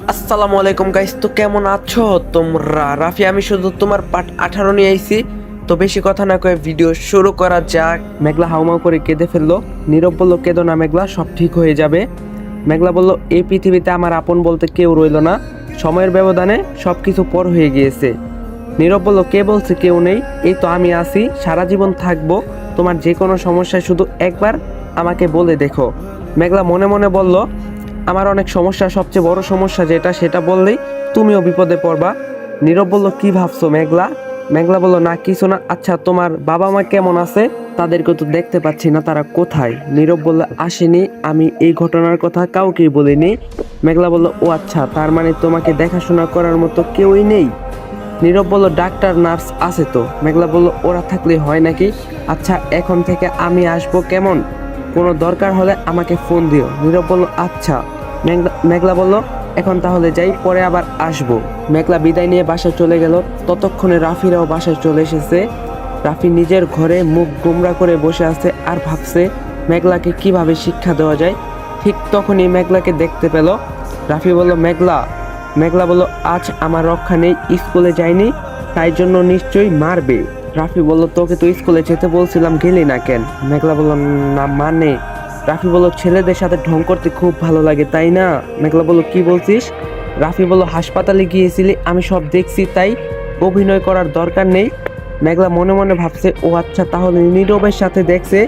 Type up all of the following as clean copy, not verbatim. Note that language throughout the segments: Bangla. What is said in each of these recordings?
আসসালামু আলাইকুম গাইস, তো কেমন আছো তোমরা? রাফি আমি শুধু তোমার পার্ট 18 নিয়ে আইছি। তো বেশি কথা না কয়ে ভিডিও শুরু করা যাক। মেঘলা হাউমাউ করে কেঁদে ফেললো। নীরব বলল, কেঁদো না মেঘলা, সব ঠিক হয়ে যাবে। মেঘলা বলল, এই পৃথিবীতে আমার আপন বলতে কেউ রইল না, সময়ের ব্যবধানে সব কিছু পর হয়ে গিয়েছে। নীরব বলল, কে বলছে কেউ নেই? এই তো আমি আছি, সারা জীবন থাকবো। তোমার যে কোনো সমস্যায় শুধু একবার আমাকে বলে দেখো। মেঘলা মনে মনে বলল, আমার অনেক সমস্যা, সবচেয়ে বড় সমস্যা যেটা সেটা বললেই তুমিও বিপদে পড়বা। নীরব বলল, কি ভাবছো মেঘলা? মেঘলা বলল, না কিছু না। আচ্ছা তোমার বাবা মা কেমন আছে? তাদেরকে তো দেখতে পাচ্ছি না, তারা কোথায়? নীরব বলল, আসেনি, আমি এই ঘটনার কথা কাউকেই বলিনি। মেঘলা বলল, ও আচ্ছা, তার মানে তোমাকে দেখাশোনা করার মতো কেউই নেই? নীরব বলল, ডাক্তার নার্স আছে তো। মেঘলা বলল, ওরা থাকলে হয় নাকি? আচ্ছা এখন থেকে আমি আসবো কেমন? কোনো দরকার হলে আমাকে ফোন দিও। নীরব বলল, আচ্ছা। মেঘলা বলল, এখন তাহলে যাই, পরে আবার আসবো। মেঘলা বিদায় নিয়ে বাসায় চলে গেল। ততক্ষণে রাফিরাও বাসায় চলে এসেছে। রাফি নিজের ঘরে মুখ গোমরা করে বসে আছে আর ভাবছে মেঘলাকে কিভাবে শিক্ষা দেওয়া যায়। ঠিক তখনই মেঘলাকে দেখতে পেল। রাফি বলল, মেঘলা। মেঘলা বলল, আজ আমার রক্ষা নেই, স্কুলে যাইনি, তাই জন্য নিশ্চয়ই মারবে। রাফি বলল, তোকে তো স্কুলে যেতে বলছিলাম, গেলি না কেন? মেঘলা বলল, না মানে। রাফি বলল, ছেলেদের সাথে ঢং করতে খুব ভালো লাগে তাই না? মেঘলা বলল, কি বলছিস? রাফি বলল, হাসপাতালে গিয়েছিলি, আমি সব দেখছি, তাই অভিনয় করার দরকার নেই। মেঘলা মনে মনে ভাবছে, ও আচ্ছা, তাহলে নীরবের সাথে দেখছে,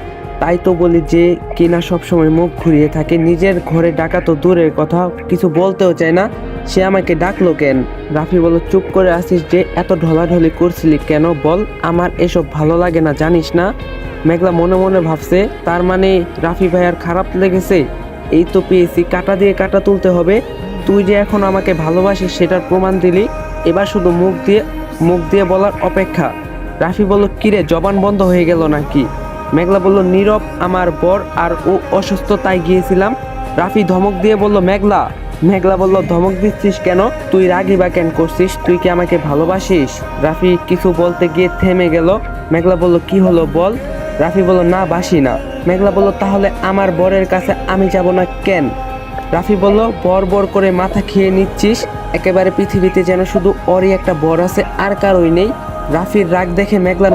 তাই তো বলি যে কিনা সবসময় মুখ ঘুরিয়ে থাকে। নিজের ঘরে ডাকা তো দূরের কথা, কিছু বলতেও চায় না, সে আমাকে ডাকলো কেন? রাফি বলল, চুপ করে আসিস যে, এত ঢলাঢলি করছিলি কেন বল? আমার এসব ভালো লাগে না, জানিস না? মেঘলা মনে মনে ভাবছে, তার মানে রাফি ভাইয়ার খারাপ লেগেছে। এই তো পেয়েছি, কাটা দিয়ে কাটা তুলতে হবে। তুই যে এখন আমাকে ভালোবাসিস সেটার প্রমাণ দিলি, এবার শুধু মুখ দিয়ে বলার অপেক্ষা। রাফি বলল, কিরে জবান বন্ধ হয়ে গেল নাকি? মেঘলা বলল, নীরব আমার বর আর ও অসুস্থ, তাই গিয়েছিলাম। রাফি ধমক দিয়ে বলল, মেঘলা। মেঘলা বলল, ধমক দিচ্ছিস কেন? তুই রাগি বা কেন করছিস? তুই কি আমাকে ভালোবাসিস? রাফি কিছু বলতে গিয়ে থেমে গেল। মেঘলা বলল, কি হলো বল? রাফি বলল, না বাসি না। মেঘলা বলল, তাহলে আমার বরের কাছে আমি যাব না কেন? রাফি বলল, বর বর করে মাথা খেয়ে নিচ্ছিস, একেবারে পৃথিবীতে যেন শুধু ওরই একটা বর আছে, আর কারোই নেই। রাফির রাগ দেখে মেঘলা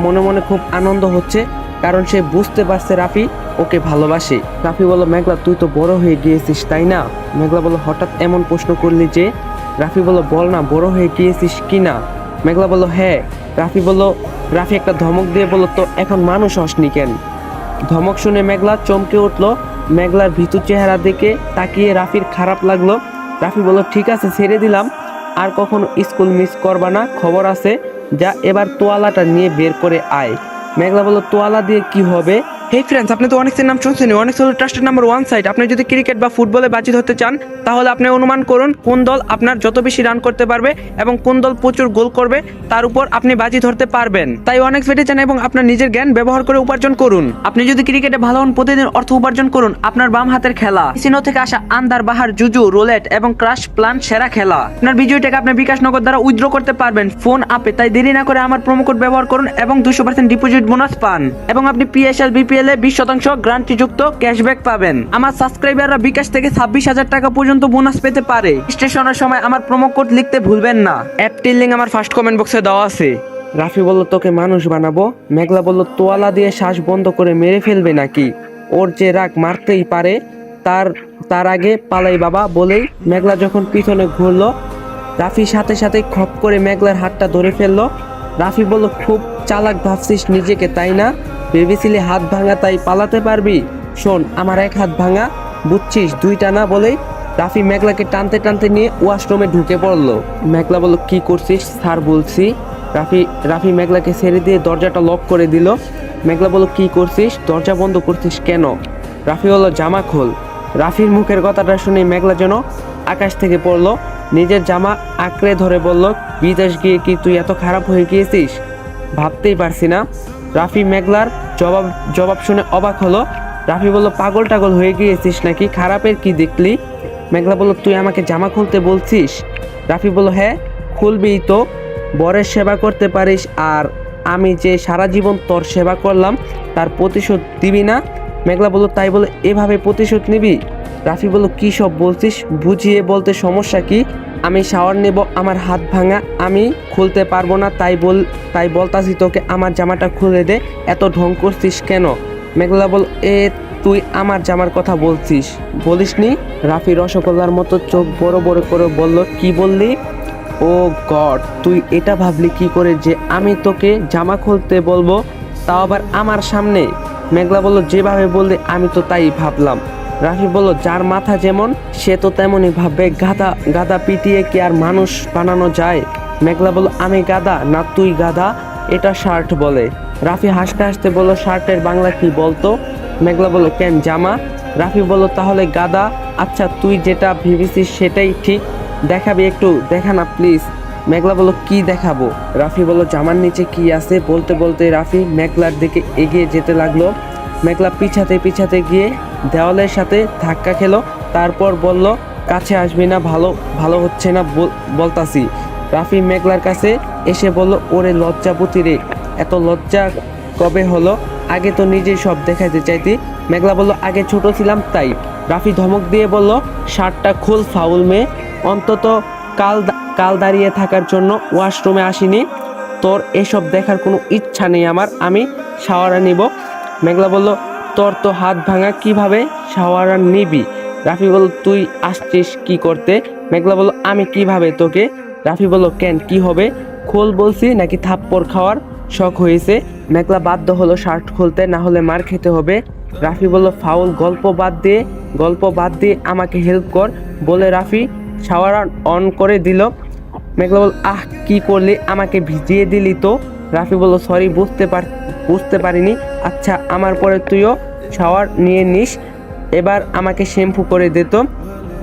মনে মনে খুব আনন্দ হচ্ছে, কারণ সে বুঝতে পারছে রাফি ওকে ভালোবাসে। রাফি বলল, মেঘলা তুই তো বড় হয়ে গিয়েছিস তাই না? মেঘলা বলল, হঠাৎ এমন প্রশ্ন করলি যে? রাফি বলল, বল না, বড় হয়ে গিয়েছিস কি না? মেঘলা বলল, হ্যাঁ। রাফি একটা ধমক দিয়ে বলল, তো এখন মানুষ হসনি কেন? ধমক শুনে মেঘলা চমকে উঠল। মেঘলার ভীতু চেহারা দেখে তাকিয়ে রাফির খারাপ লাগলো। রাফি বলল, ঠিক আছে, ছেড়ে দিলাম, আর কখনো স্কুল মিস করবা না, খবর আছে। যা এবার তোয়ালাটা নিয়ে বের করে আয়। মেঘলা বলল, তোয়ালা দিয়ে কি হবে? হেই ফ্রেন্ডস, আপনি তো অনেকের নাম শুনছেন, অনেক হলো ট্রাস্টেড নাম্বার 1 সাইট। আপনি যদি ক্রিকেট বা ফুটবলে বাজি ধরতে চান, তাহলে আপনি অনুমান করুন কোন দল আপনার যত বেশি রান করতে পারবে এবং কোন দল প্রচুর গোল করবে, তার উপর আপনি বাজি ধরতে পারবেন। তাই অনেক ফেটে চান এবং আপনার নিজের জ্ঞান ব্যবহার করে উপার্জন করুন। আপনি যদি ক্রিকেটে ভালো হন, প্রতিদিন অর্থ উপার্জন করুন। আপনার বাম হাতের খেলা সিনো থেকে আসা আন্দার বাহার, জুজু, রোলেট এবং ক্রাশ প্ল্যান সেরা খেলা। আপনার বিজয়ী টাকা আপনি বিকাশ নগদ দ্বারা উইথড্র করতে পারবেন ফোন আপে। তাই দেরি না করে আমার প্রোমো কোড ব্যবহার করুন এবং 200% ডিপোজিট বোনাস পান, এবং আপনি পিএসএল বিপিএল এ 20% গ্যারান্টিযুক্ত ক্যাশব্যাক পাবেন। আমার সাবস্ক্রাইবাররা বিকাশ থেকে 26,000 টাকা পর্যন্ত বোনাস পেতে পারে। স্টেশনের সময় আমার প্রোমো কোড লিখতে ভুলবেন না। অ্যাপটির লিংক আমার ফার্স্ট কমেন্ট বক্সে দেওয়া আছে। রাফি বলল, তোকে মানুষ বানাবো। মেঘলা বলল, তোয়ালা দিয়ে শ্বাস বন্ধ করে মেরে ফেলবে নাকি? ওর যে রাগ, মারতেই পারে, তার আগে পালাই বাবা। বলেই মেঘলা যখন পিছনে ঘুরলো, রাফি সাথে সাথে খপ করে মেঘলার হাতটা ধরে ফেললো। রাফি বলল, খুব চালাক ভাবছিস নিজেকে তাই না? ভেবেছিলি হাত ভাঙা তাই পালাতে পারবি? শোন, আমার এক হাত ভাঙা, বুঝছিস, দুইটা না। বলেই রাফি মেঘলাকে টানতে টানতে নিয়ে ওয়াশরুমে ঢুকে পড়লো। মেঘলা বলল, কি করছিস? স্যার বলছি। রাফি মেঘলাকে ছেড়ে দিয়ে দরজাটা লক করে দিল। মেঘলা বলল, কি করছিস? দরজা বন্ধ করছিস কেন? রাফি বলল, জামা খোল। রাফির মুখের কথাটা শুনে মেঘলা যেন আকাশ থেকে পড়লো। নিজের জামা আঁকড়ে ধরে বলল, বিদেশ গিয়ে কি তুই এত খারাপ হয়ে গিয়েছিস? ভাবতেই পারছি না। রাফি মেঘলার জবাব শুনে অবাক হলো। রাফি বলল, পাগল টাগল হয়ে গিয়েছিস নাকি? খারাপের কি দেখলি? মেঘলা বলল, তুই আমাকে জামা খুলতে বলছিস? রাফি বলল, হ্যাঁ, খুলবিই তো। বরের সেবা করতে পারিস, আর আমি যে সারা জীবন তোর সেবা করলাম তার প্রতিশোধ দিবি না? মেঘলা বলল, তাই বলে এভাবে প্রতিশোধ নিবি? রাফি বলল কি সব বলছিস, বুঝিয়ে বলতে সমস্যা কি? আমি শাওয়ার নেব, আমার হাত ভাঙা, আমি খুলতে পারবো না, তাই বলতাছি তোকে আমার জামাটা খুলে দে। এত ঢং করছিস কেন? মেঘলা বল, তুই আমার জামার কথা বলিসনি? রাফি রসগোল্লার মতো চোখ বড় বড় করে বলল, কি বললি? ও গড, তুই এটা ভাবলি কি করে যে আমি তোকে জামা খুলতে বলবো, তাও আবার আমার সামনে? মেঘলা বলল, যেভাবে বললি আমি তো তাই ভাবলাম। রাফি বলল, যার মাথা যেমন সে তো তেমনই ভাববে, গাধা গাধা পিটিয়ে কি আর মানুষ বানানো যায়? মেঘলা বলল, আমি গাধা না তুই গাধা? এটা শার্ট বলে। রাফি হাসতে হাসতে বলল, শার্টের বাংলা কি বলতো? মেঘলা বলল, কেন, জামা? রাফি বলল, তাহলে গাধা। আচ্ছা, তুই যেটা ভেবেছিস সেটাই ঠিক, দেখাবি একটু, দেখা না প্লিজ। মেঘলা বলল, কি দেখাবো? রাফি বলল, জামার নিচে কি আছে? বলতে বলতে রাফি মেঘলার দিকে এগিয়ে যেতে লাগলো। মেঘলা পিছাতে পিছাতে গিয়ে দেওয়ালের সাথে ধাক্কা খেলো, তারপর বলল, কাছে আসবি না, ভালো হচ্ছে না বলতাছি। রাফি মেঘলার কাছে এসে বলল, ওরে লজ্জাপতি রে, এত লজ্জা কবে হলো? আগে তো নিজেই সব দেখাইতে চাইতি। মেঘলা বলল, আগে ছোট ছিলাম তাই। রাফি ধমক দিয়ে বলল, শার্টটা খুল ফাউল মেয়ে, অন্তত কাল দাঁড়িয়ে থাকার জন্য ওয়াশরুমে আসিনি। তোর এসব দেখার কোনো ইচ্ছা নেই আমার, আমি শাওয়ার নিব। মেঘলা বলল, তোর তো হাত ভাঙা, কিভাবে শাওয়ার নিবি? রাফি বলল, তুই আসছিস কি করতে? মেঘলা বলল, আমি কিভাবে তোকে? রাফি বলল, কেন, কি হবে? খোল বলছি, নাকি থাপ্পড় খাওয়ার শখ হয়েছে? মেঘলা বাধ্য হলো শার্ট খুলতে, না হলে মার খেতে হবে। রাফি বলল, ফাউল, গল্প বাদ দিয়ে আমাকে হেল্প কর। বলে রাফি শাওয়ার অন করে দিল। মেঘলা বল, কি করলি, আমাকে ভিজিয়ে দিলি তো? রাফি বলল, সরি, বুঝতে পারিনি। আচ্ছা, আমার পরে তুইও শাওয়ার নিয়ে নিস, এবার আমাকে শ্যাম্পু করে দে তো।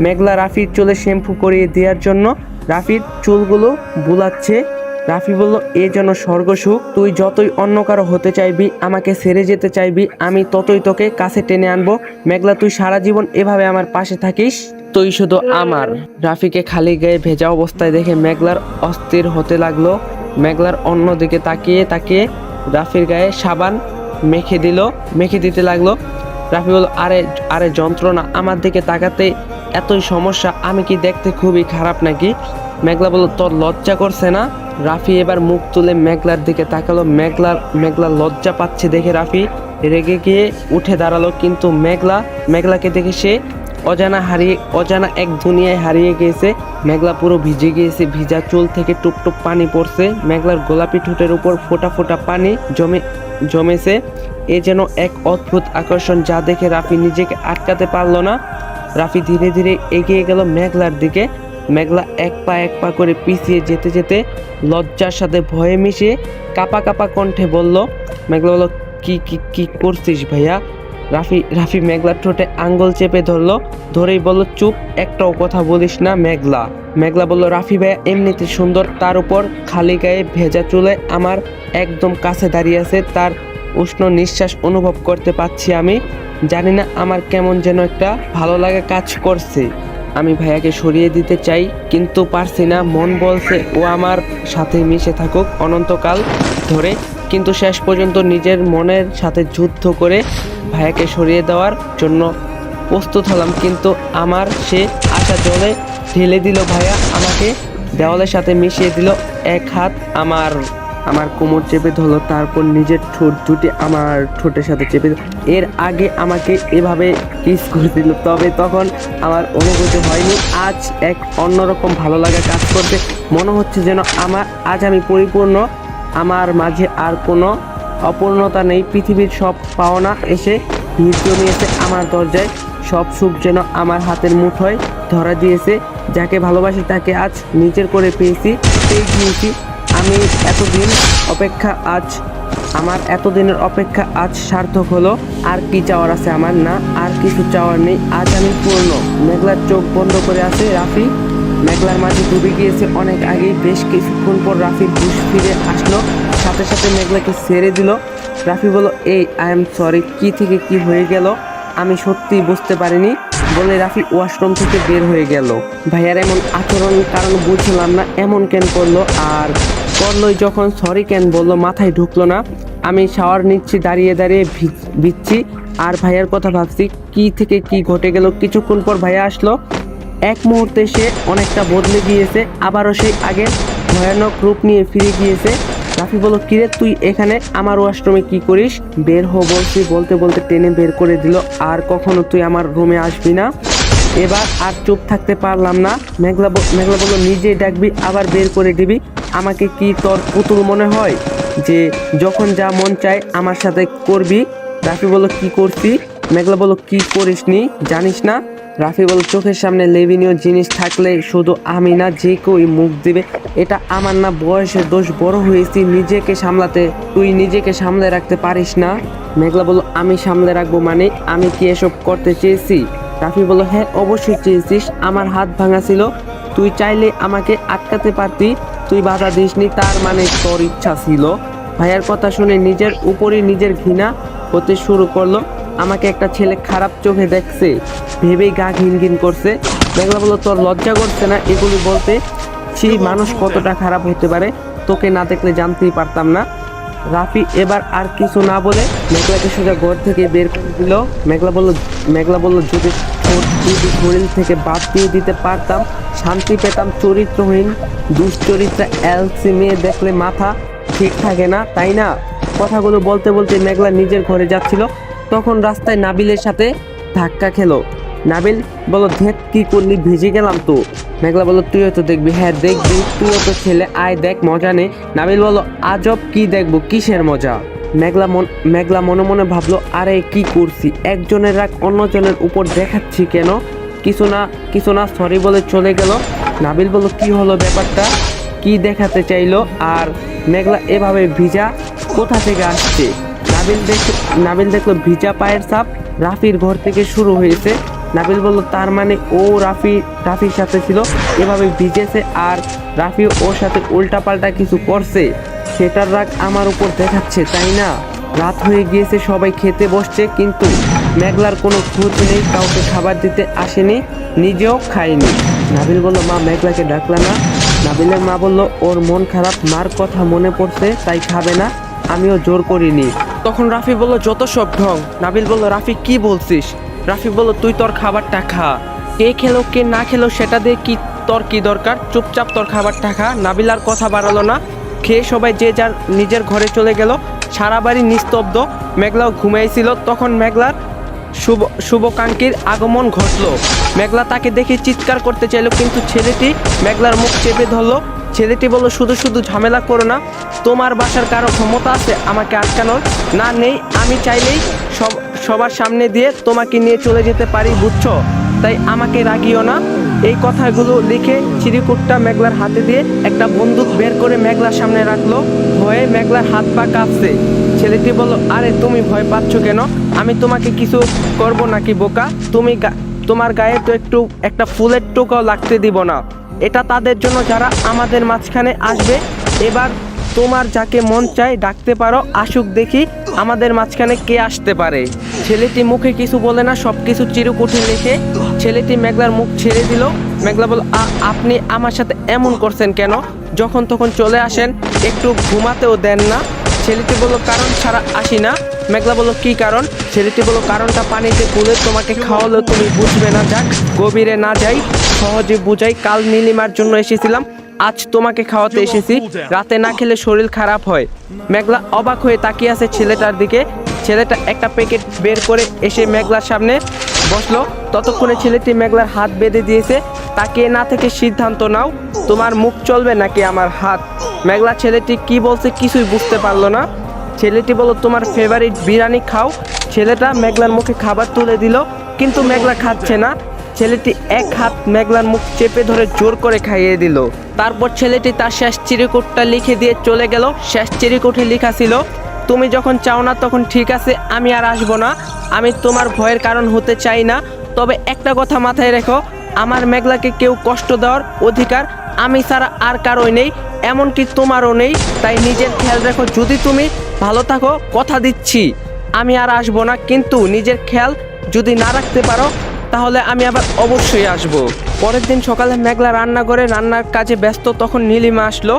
মেঘলা রাফির চুলে শ্যাম্পু করিয়ে দেওয়ার জন্য রাফির চুলগুলো বুলাচ্ছে। রাফি বলল, এ যেন স্বর্গসুখ, তুই যতই অন্য কারো হতে চাইবি, আমাকে ছেড়ে যেতে চাইবি, আমি ততই তোকে কাছে টেনে আনবো। মেঘলা, তুই সারা জীবন এভাবে আমার পাশে থাকিস, তুই শুধু আমার। রাফিকে খালি গায়ে ভেজা অবস্থায় দেখে মেঘলার অস্থির হতে লাগলো। মেঘলার অন্যদিকে তাকিয়ে তাকিয়ে রাফির গায়ে সাবান মেখে দিতে লাগলো। রাফি বলল, আরে যন্ত্রণা, আমার দিকে তাকাতে এতই সমস্যা, আমি কি দেখতে খুবই খারাপ নাকি? মেঘলা বলল, তোর লজ্জা করছে না? রাফি এবার মুখ তুলে মেঘলার দিকে তাকালো। মেঘলা লজ্জা পাচ্ছে দেখে রাফি রেগে গিয়ে উঠে দাঁড়ালো, কিন্তু মেঘলাকে দেখে সে অজানা এক দুনিয়ায় হারিয়ে গিয়েছে। মেঘলা পুরো ভিজে গিয়েছে, ভিজা চুল থেকে টুপটুপ পানি পড়ছে, মেঘলার গোলাপি ঠোঁটের উপর ফোঁটা ফোঁটা পানি জমেছে। এ যেন এক অদ্ভুত আকর্ষণ, যা দেখে রাফি নিজেকে আটকাতে পারল না। রাফি ধীরে ধীরে এগিয়ে গেল মেঘলার দিকে। মেঘলা এক পা করে পিছিয়ে যেতে যেতে লজ্জার সাথে ভয়ে মিশিয়ে কাপা কণ্ঠে বলল। মেঘলা বলল, কি করছিস ভাইয়া? রাফি মেঘলার ঠোঁটে আঙ্গুল চেপে ধরেই বলল, চুপ, একটাও কথা বলিস না। মেঘলা বলল, রাফি ভাইয়া এমনিতে সুন্দর, তার উপর খালি গায়ে ভেজা চুলে আমার একদম কাছে দাঁড়িয়ে আছে, তার উষ্ণ নিঃশ্বাস অনুভব করতে পাচ্ছি আমি। জানি না, আমার কেমন যেন একটা ভালো লাগা কাজ করছে। আমি ভাইয়াকে সরিয়ে দিতে চাই, কিন্তু পারছি না। মন বলছে ও আমার সাথে মিশে থাকুক অনন্তকাল ধরে, কিন্তু শেষ পর্যন্ত নিজের মনের সাথে যুদ্ধ করে ভাইয়াকে সরিয়ে দেওয়ার জন্য প্রস্তুত হলাম, কিন্তু আমার সে আশা জলে ঢেলে দিল। ভাইয়া আমাকে দেওয়ালের সাথে মিশিয়ে দিল, এক হাত আমার কোমর চেপে ধরলো, তারপর নিজের ঠোঁট দুটি আমার ঠোঁটের সাথে চেপে দিল। এর আগে আমাকে এভাবে কিস করে দিল, তবে তখন আমার অনুভূতি হয়নি। আজ এক অন্যরকম ভালো লাগা কাজ করতে, মনে হচ্ছে যেন আজ আমি পরিপূর্ণ, আমার মাঝে আর কোনো অপূর্ণতা নেই। পৃথিবীর সব পাওনা এসে ভিড় জমিয়েছে আমার দরজায়, সব সুখ যেন আমার হাতের মুঠোয় ধরা দিয়েছে। যাকে ভালোবাসি তাকে আজ নিজের করে পেয়ে গিয়েছি। আমার এতদিনের অপেক্ষা আজ সার্থক হলো। আর কি চাওয়ার আছে আমার? না, আর কিছু চাওয়ার নেই, আজ আমি পূর্ণ। মেঘলার চোখ বন্ধ করে আছে রাফি মেঘলার মাঝে ডুবে গিয়েছে অনেক আগেই। বেশ কিছুক্ষণ পর রাফির হুঁশ ফিরে আসলো, সাথে সাথে মেঘলাকে ছেড়ে দিল। রাফি বলল, আই এম সরি, কি থেকে কি হয়ে গেল আমি সত্যিই বুঝতে পারিনি, বলে রাফি ওয়াশরুম থেকে বের হয়ে গেল। ভাইয়ার এমন আচরণ কারণ বুঝলাম না, এমন কেন করলো? আর করলোই যখন সরি কেন বললো মাথায় ঢুকলো না। আমি শাওয়ার নিচ্ছি, দাঁড়িয়ে ভিজছি, আর ভাইয়ার কথা ভাবছি, কি থেকে কি ঘটে গেল। কিছুক্ষণ পর ভাইয়া আসলো। এক মুহূর্তে সে অনেকটা বদলে গিয়েছে, আবারও সেই আগের ভয়ানক রূপ নিয়ে ফিরে গিয়েছে। রাফি বলল, কিরে তুই এখানে আমার ওয়াশরুমে কি করিস? বের হো বলছি, বলতে বলতে টেনে বের করে দিল। আর কখনো তুই আমার রুমে আসবি না। এবার আর চুপ থাকতে পারলাম না। মেঘলা বলল, নিজেই ডাকবি আবার বের করে দিবি? আমাকে কি তোর পুতুল মনে হয় যে যখন যা মন চায় আমার সাথে করবি? রাফি বলল, কি করছি? মেঘলা বলল, কি করিসনি জানিস না? রাফি বলল, চোখের সামনে লেবিনীয় জিনিস থাকলে শুধু আমি না, যে কেউই মুখ দিবে। এটা আমার না বয়সের দোষ, বড় হয়েছি, নিজেকে সামলাতে। তুই নিজেকে সামলে রাখতে পারিস না? মেঘলা বলল, আমি সামলে রাখবো মানে? আমি কি এসব করতে চেয়েছি? রাফি বলল, হ্যাঁ অবশ্যই চেয়েছিস। আমার হাত ভাঙা ছিল, তুই চাইলে আমাকে আটকাতে পারতি, তুই বাধা দিসনি, তার মানে তোর ইচ্ছা ছিল। ভাইয়ার কথা শুনে নিজের উপরই নিজের ঘৃণা হতে শুরু করলো। আমাকে একটা ছেলে খারাপ চোখে দেখছে ভেবেই গা ঘিন ঘিন করছে। মেঘলা বলল, তোর লজ্জা করছে না এগুলি বলতে? সেই মানুষ কতটা খারাপ হতে পারে তোকে না দেখলে জানতেই পারতাম না। রাফি এবার আর কিছু না বলে মেঘলাকে সোজা ঘর থেকে বের করে দিল। মেঘলা বলল, যদি শরীর থেকে বাদ দিয়ে দিতে পারতাম শান্তি পেতাম। চরিত্রহীন দুশ্চরিত্রা এলসি মেয়ে দেখলে মাথা ঠিক থাকে না, তাই না? কথাগুলো বলতে বলতে মেঘলা নিজের ঘরে যাচ্ছিল, তখন রাস্তায় নাবিলের সাথে ধাক্কা খেলো। নাবিল বলল, ধেত কি করলি, ভিজে গেলাম তো। মেঘলা বলল, তুইও তো দেখবি। হ্যাঁ দেখবি, তুইও তো ছেলে, আয় দেখ মজা নেই। নাবিল বলল, আজব, কি দেখবো, কিসের মজা? মেঘলা মনে মনে ভাবলো, আরে কি করছি, একজনের রাগ অন্যজনের উপর দেখাচ্ছি কেন? কিছু না সরি বলে চলে গেল। নাবিল বলল, কি হলো ব্যাপারটা, কি দেখাতে চাইলো? আর মেঘলা এভাবে ভিজা কোথা থেকে আসছে? নাবিল দেখলো ভিজা পায়ের ছাপ রাফির ঘর থেকে শুরু হয়েছে। নাবিল বলল, তার মানে ও রাফির সাথে ছিল, এভাবে ভিজেছে, আর রাফি ওর সাথে উল্টাপাল্টা কিছু করছে, সেটার রাগ আমার উপর দেখাচ্ছে, তাই না? রাত হয়ে গিয়েছে, সবাই খেতে বসছে, কিন্তু মেঘলার কোনো খোঁজ নেই, কাউকে খাবার দিতে আসেনি, নিজেও খায়নি। নাবিল বলল, মা মেঘলাকে ডাকলা না? নাবিলের মা বলল, ওর মন খারাপ, মার কথা মনে পড়ছে তাই খাবে না, আমিও জোর করিনি। তখন রাফি বলল, যত সব ঢং। নাবিল বলল, রাফি কি বলছিস? রাফি বলল, তুই তোর খাবারটা খা, কে খেলো কে না খেলো সেটা দিয়ে কি তোর কি দরকার, চুপচাপ তোর খাবারটা খা। নাবিল আর কথা বাড়ালো না, খেয়ে সবাই যে যার নিজের ঘরে চলে গেল। সারা বাড়ি নিস্তব্ধ, মেঘলাও ঘুমাইছিল। তখন মেঘলার শুভকাঙ্ক্ষীর আগমন ঘটলো। মেঘলা তাকে দেখে চিৎকার করতে চাইলো, কিন্তু ছেলেটি মেঘলার মুখ চেপে ধরলো। ছেলেটি বলল, শুধু শুধু ঝামেলা করো না, তোমার বাসার কারো ক্ষমতা আছে আমাকে আটকানোর? না, নেই। আমি চাইলেই সবার সামনে দিয়ে তোমাকে নিয়ে চলে যেতে পারি, বুঝছো? তাই আমাকে রাগিও না। এই কথাগুলো লিখে চিরিকুটটা মেঘলার হাতে দিয়ে একটা বন্দুক বের করে মেঘলার সামনে রাখলো। ভয়ে মেঘলার হাত পা কাঁপছে। ছেলেটি বলল, আরে তুমি ভয় পাচ্ছ কেন? আমি তোমাকে কিছু করব নাকি বোকা? তোমার গায়ে তো একটা ফুলের টোকাও লাগতে দিব না। এটা তাদের জন্য যারা আমাদের মাঝখানে আসবে। এবার তোমার যাকে মন চায় ডাকতে পারো, আসুক দেখি আমাদের মাঝখানে কে আসতে পারে। ছেলেটি মুখে কিছু বলে না, সব কিছু চিরকুটে লিখে ছেলেটি মেঘলার মুখ ছেড়ে দিল। মেঘলা বলল, আপনি আমার সাথে এমন করছেন কেন? যখন তখন চলে আসেন, একটু ঘুমাতেও দেন না। ছেলেটি বলল, কারণ ছাড়া আসি না। মেঘলা বলল, কি কারণ? ছেলেটি বলল, কারণটা পানিতে গুলে তোমাকে খাওয়ালেও তুমি বুঝবে না, যাক গভীরে না যাই, সহজে বুঝাই। কাল নীলিমার জন্য এসেছিলাম, আজ তোমাকে খাওয়াতে এসেছি। রাতে না খেলে শরীর খারাপ হয়। মেঘলা অবাক হয়ে তাকিয়ে আছে ছেলেটার দিকে। ছেলেটা একটা প্যাকেট বের করে এসে মেঘলার সামনে বসলো। ততক্ষণে ছেলেটি মেঘলার হাত বেঁধে দিয়েছে। তাকিয়ে না থেকে সিদ্ধান্ত নাও, তোমার মুখ চলবে নাকি আমার হাত? মেঘলা ছেলেটি কি বলছে কিছুই বুঝতে পারলো না। ছেলেটি বলল, তোমার ফেভারিট বিরিয়ানি খাও। ছেলেটা মেঘলার মুখে খাবার তুলে দিল, কিন্তু মেঘলা খাচ্ছে না। ছেলেটি এক হাত মেঘলার মুখ চেপে ধরে জোর করে খাইয়ে দিল। তারপর ছেলেটি তার শেষ চিরকুটটা লিখে দিয়ে চলে গেল। শেষ চিরকুটে লেখা ছিল, তুমি যখন চাও না তখন ঠিক আছে, আমি আর আসবো না। আমি তোমার ভয়ের কারণ হতে চাই না, তবে একটা কথা মাথায় রেখো, আমার মেঘলাকে কেউ কষ্ট দেওয়ার অধিকার আমি ছাড়া আর কারোই নেই, এমনকি তোমারও নেই। তাই নিজের খেয়াল রেখো। যদি তুমি ভালো থাকো, কথা দিচ্ছি আমি আর আসবো না, কিন্তু নিজের খেয়াল যদি না রাখতে পারো তাহলে আমি আবার অবশ্যই আসব। পরের দিন সকালে মেঘলা রান্নার কাজে ব্যস্ত। তখন নীলিমা আসলো।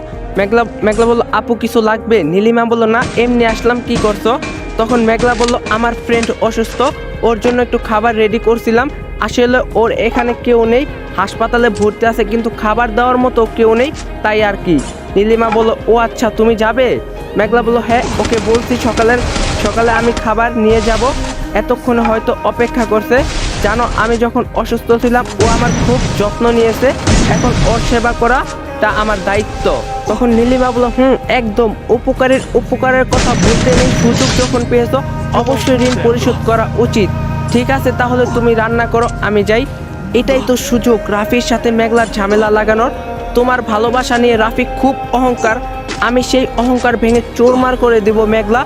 মেঘলা বলল, আপু কিছু লাগবে? নীলিমা বলল, না এমনি আসলাম, কি করছো? তখন মেঘলা বলল আমার ফ্রেন্ড অসুস্থ, ওর জন্য একটু খাবার রেডি করছিলাম, আসলে ওর এখানে কেউ নেই, হাসপাতালে ভর্তি আছে কিন্তু খাবার দেওয়ার মতো কেউ নেই, তাই আর কি। নীলিমা বলল ও আচ্ছা তুমি যাবে? মেঘলা বলল হ্যাঁ, ওকে বলছি সকালে আমি খাবার নিয়ে যাব, এতক্ষণে হয়তো অপেক্ষা করছে। জানো আমি যখন অসুস্থ ছিলাম ও আমার খুব যত্ন নিয়েছে, এখন ওর সেবা করাটা আমার দায়িত্ব। তখন নীলিমা বলল একদম, উপকারের কথা বলতে নেই, সুযোগ যখন পেয়েছো অবশ্যই ঋণ পরিশোধ করা উচিত। ঠিক আছে তাহলে তুমি রান্না করো, আমি যাই। এটাই তো সুযোগ রাফির সাথে মেঘলার ঝামেলা লাগানোর। তোমার ভালোবাসা নিয়ে রাফি খুব অহংকার, আমি সেই অহংকার ভেঙে চোরমার করে দেব মেঘলা।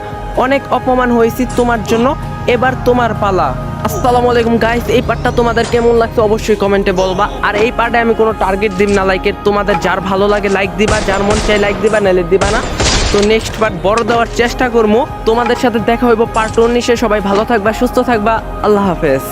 অনেক অপমান হয়েছি তোমার জন্য, এবার তোমার পালা। আসসালামু আলাইকুম গাইস, এই পার্টটা তোমাদের কেমন লাগছে অবশ্যই কমেন্টে বলবা। আর এই পার্টে আমি কোনো টার্গেট দিব না লাইকের, তোমাদের যার ভালো লাগে লাইক দিবা, যার মন চাই লাইক দিবা, নাইলে দিবা না। তো নেক্সট পার্ট বড় দেওয়ার চেষ্টা করবো। তোমাদের সাথে দেখা হইব পার্ট 19-এ। সবাই ভালো থাকবা, সুস্থ থাকবা, আল্লাহ হাফেজ।